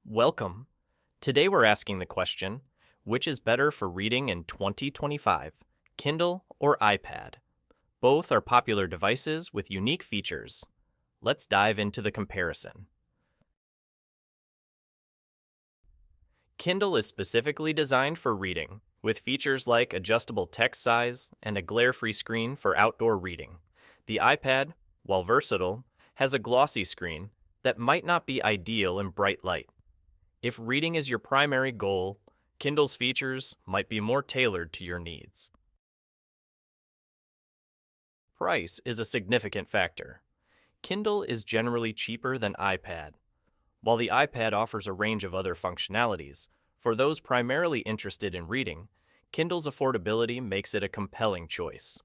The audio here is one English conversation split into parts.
Welcome. Today we're asking the question, which is better for reading in 2025, Kindle or iPad? Both are popular devices with unique features. Let's dive into the comparison. Kindle is specifically designed for reading, with features like adjustable text size and a glare-free screen for outdoor reading. The iPad, while versatile, has a glossy screen that might not be ideal in bright light. If reading is your primary goal, Kindle's features might be more tailored to your needs. Price is a significant factor. Kindle is generally cheaper than iPad, while the iPad offers a range of other functionalities. For those primarily interested in reading, Kindle's affordability makes it a compelling choice.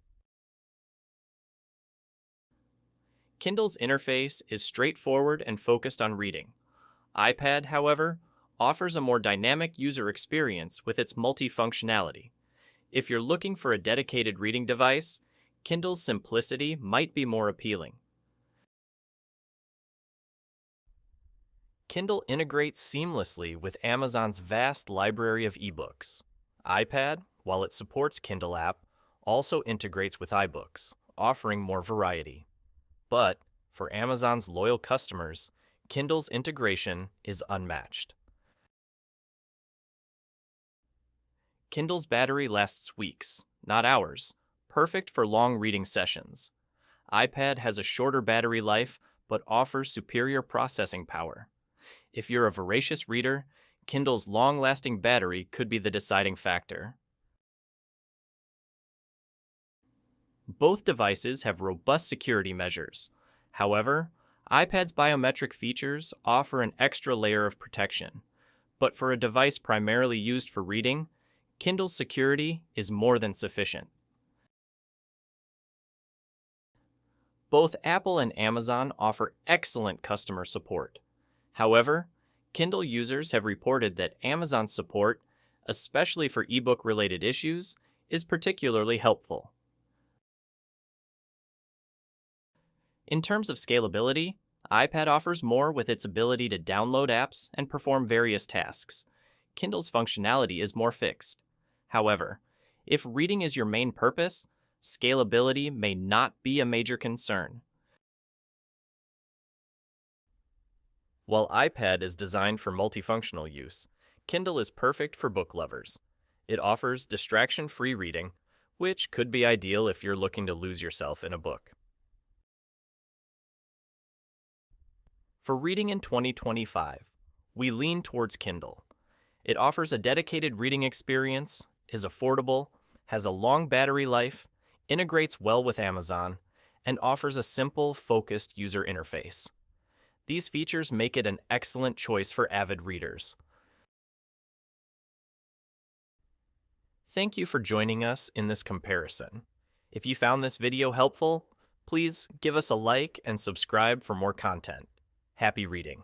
Kindle's interface is straightforward and focused on reading. iPad, however, offers a more dynamic user experience with its multifunctionality. If you're looking for a dedicated reading device, Kindle's simplicity might be more appealing. Kindle integrates seamlessly with Amazon's vast library of ebooks. iPad, while it supports Kindle app, also integrates with iBooks, offering more variety. But for Amazon's loyal customers, Kindle's integration is unmatched. Kindle's battery lasts weeks, not hours, perfect for long reading sessions. iPad has a shorter battery life but offers superior processing power. If you're a voracious reader, Kindle's long-lasting battery could be the deciding factor. Both devices have robust security measures. However, iPad's biometric features offer an extra layer of protection. But for a device primarily used for reading, Kindle's security is more than sufficient. Both Apple and Amazon offer excellent customer support. However, Kindle users have reported that Amazon's support, especially for ebook-related issues, is particularly helpful. In terms of scalability, iPad offers more with its ability to download apps and perform various tasks. Kindle's functionality is more fixed. However, if reading is your main purpose, scalability may not be a major concern. While iPad is designed for multifunctional use, Kindle is perfect for book lovers. It offers distraction-free reading, which could be ideal if you're looking to lose yourself in a book. For reading in 2025, we lean towards Kindle. It offers a dedicated reading experience, is affordable, has a long battery life, integrates well with Amazon, and offers a simple, focused user interface. These features make it an excellent choice for avid readers. Thank you for joining us in this comparison. If you found this video helpful, please give us a like and subscribe for more content. Happy reading!